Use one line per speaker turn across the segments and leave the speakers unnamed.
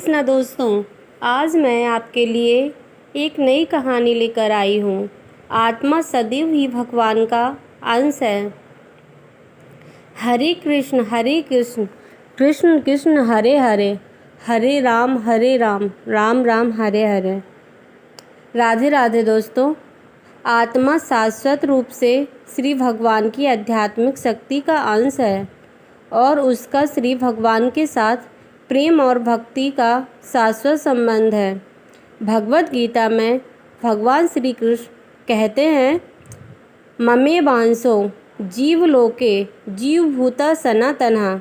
ना दोस्तों, आज मैं आपके लिए एक नई कहानी लेकर आई हूँ। आत्मा सदैव ही भगवान का अंश है। हरे कृष्ण कृष्ण कृष्ण हरे हरे, हरे राम राम राम हरे हरे। राधे राधे दोस्तों। आत्मा शाश्वत रूप से श्री भगवान की आध्यात्मिक शक्ति का अंश है और उसका श्री भगवान के साथ प्रेम और भक्ति का शाश्वत संबंध है। भगवत गीता में भगवान श्री कृष्ण कहते हैं, ममे वांसो जीवलोके जीवभूता सनातनः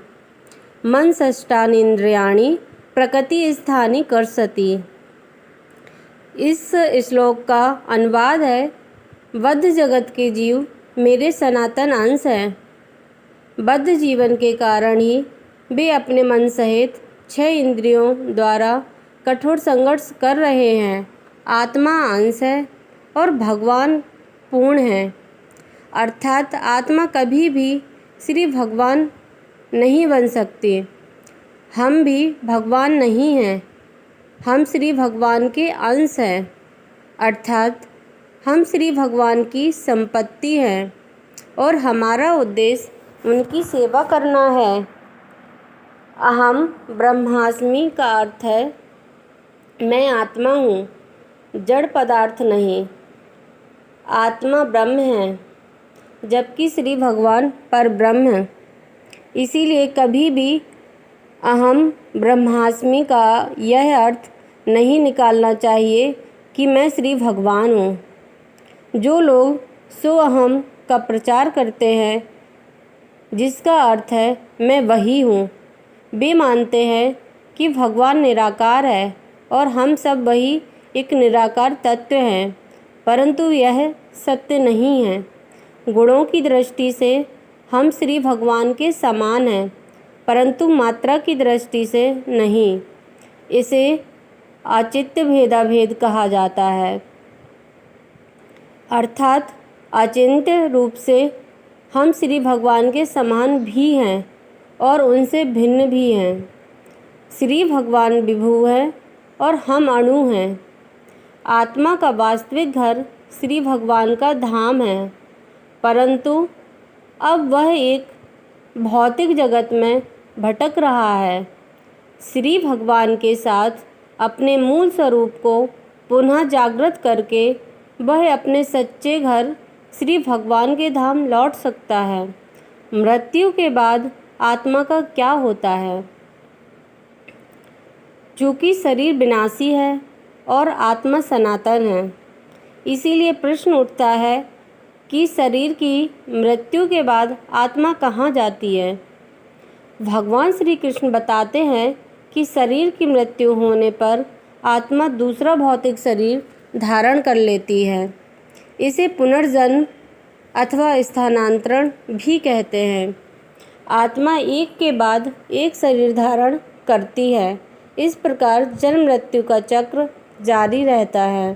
मन षष्ठानींद्रियाणि प्रकृति स्थानी कर्षति। इस श्लोक का अनुवाद है, बद्ध जगत के जीव मेरे सनातन अंश हैं। बद्ध जीवन के कारण ही वे अपने मन सहित 6 इंद्रियों द्वारा कठोर संघर्ष कर रहे हैं। आत्मा अंश है और भगवान पूर्ण है, अर्थात आत्मा कभी भी श्री भगवान नहीं बन सकती। हम भी भगवान नहीं हैं, हम श्री भगवान के अंश हैं, अर्थात हम श्री भगवान की संपत्ति हैं और हमारा उद्देश्य उनकी सेवा करना है। अहम ब्रह्मास्मि का अर्थ है मैं आत्मा हूँ, जड़ पदार्थ नहीं। आत्मा ब्रह्म है, जबकि श्री भगवान परब्रह्म है। इसीलिए कभी भी अहम ब्रह्मास्मि का यह अर्थ नहीं निकालना चाहिए कि मैं श्री भगवान हूँ। जो लोग सो अहम का प्रचार करते हैं, जिसका अर्थ है मैं वही हूँ, वे मानते हैं कि भगवान निराकार है और हम सब वही एक निराकार तत्व हैं, परंतु यह सत्य नहीं है। गुणों की दृष्टि से हम श्री भगवान के समान हैं, परंतु मात्रा की दृष्टि से नहीं। इसे अचित्य भेदाभेद कहा जाता है, अर्थात अचिंत्य रूप से हम श्री भगवान के समान भी हैं और उनसे भिन्न भी हैं। श्री भगवान विभु है और हम अणु हैं। आत्मा का वास्तविक घर श्री भगवान का धाम है, परंतु अब वह एक भौतिक जगत में भटक रहा है। श्री भगवान के साथ अपने मूल स्वरूप को पुनः जागृत करके वह अपने सच्चे घर श्री भगवान के धाम लौट सकता है। मृत्यु के बाद आत्मा का क्या होता है? चूँकि शरीर विनाशी है और आत्मा सनातन है, इसीलिए प्रश्न उठता है कि शरीर की मृत्यु के बाद आत्मा कहाँ जाती है। भगवान श्री कृष्ण बताते हैं कि शरीर की मृत्यु होने पर आत्मा दूसरा भौतिक शरीर धारण कर लेती है। इसे पुनर्जन्म अथवा स्थानांतरण भी कहते हैं। आत्मा एक के बाद एक शरीर धारण करती है। इस प्रकार जन्म मृत्यु का चक्र जारी रहता है।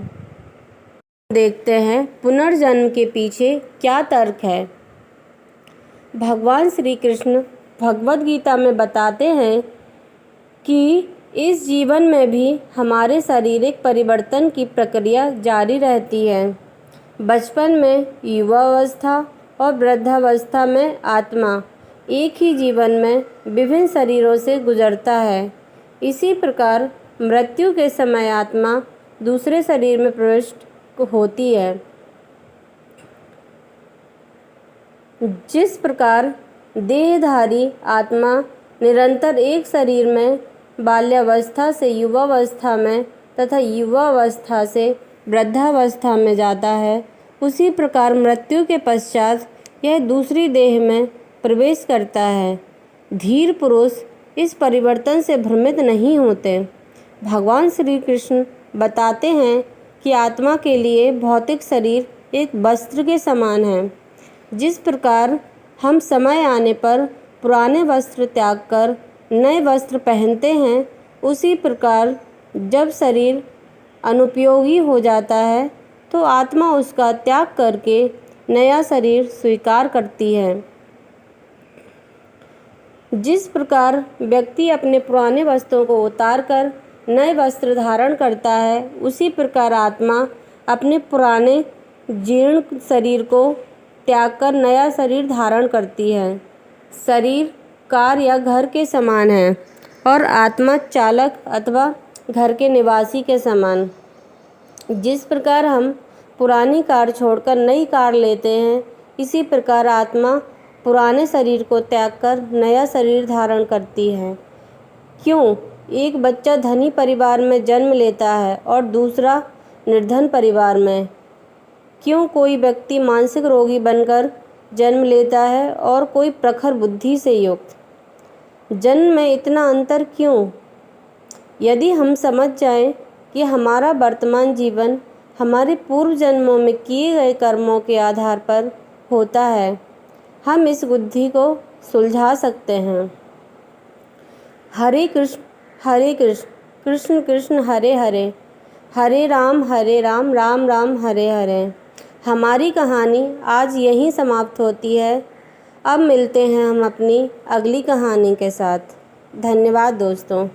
देखते हैं पुनर्जन्म के पीछे क्या तर्क है। भगवान श्री कृष्ण भगवद गीता में बताते हैं कि इस जीवन में भी हमारे शारीरिक परिवर्तन की प्रक्रिया जारी रहती है। बचपन में, युवावस्था और वृद्धावस्था में आत्मा एक ही जीवन में विभिन्न शरीरों से गुजरता है। इसी प्रकार मृत्यु के समय आत्मा दूसरे शरीर में प्रविष्ट होती है। जिस प्रकार देहधारी आत्मा निरंतर एक शरीर में बाल्यावस्था से युवावस्था में तथा युवावस्था से वृद्धावस्था में जाता है, उसी प्रकार मृत्यु के पश्चात यह दूसरी देह में प्रवेश करता है। धीर पुरुष इस परिवर्तन से भ्रमित नहीं होते। भगवान श्री कृष्ण बताते हैं कि आत्मा के लिए भौतिक शरीर एक वस्त्र के समान है। जिस प्रकार हम समय आने पर पुराने वस्त्र त्याग कर नए वस्त्र पहनते हैं, उसी प्रकार जब शरीर अनुपयोगी हो जाता है तो आत्मा उसका त्याग करके नया शरीर स्वीकार करती है। जिस प्रकार व्यक्ति अपने पुराने वस्त्रों को उतार कर नए वस्त्र धारण करता है, उसी प्रकार आत्मा अपने पुराने जीर्ण शरीर को त्याग कर नया शरीर धारण करती है। शरीर कार या घर के समान है और आत्मा चालक अथवा घर के निवासी के समान। जिस प्रकार हम पुरानी कार छोड़कर नई कार लेते हैं, इसी प्रकार आत्मा पुराने शरीर को त्याग कर नया शरीर धारण करती है। क्यों एक बच्चा धनी परिवार में जन्म लेता है और दूसरा निर्धन परिवार में? क्यों कोई व्यक्ति मानसिक रोगी बनकर जन्म लेता है और कोई प्रखर बुद्धि से युक्त? जन्म में इतना अंतर क्यों? यदि हम समझ जाएं कि हमारा वर्तमान जीवन हमारे पूर्व जन्मों में किए गए कर्मों के आधार पर होता है, हम इस बुद्धि को सुलझा सकते हैं। हरे कृष्ण कृष्ण कृष्ण हरे हरे, हरे राम राम राम हरे हरे। हमारी कहानी आज यहीं समाप्त होती है। अब मिलते हैं हम अपनी अगली कहानी के साथ। धन्यवाद दोस्तों।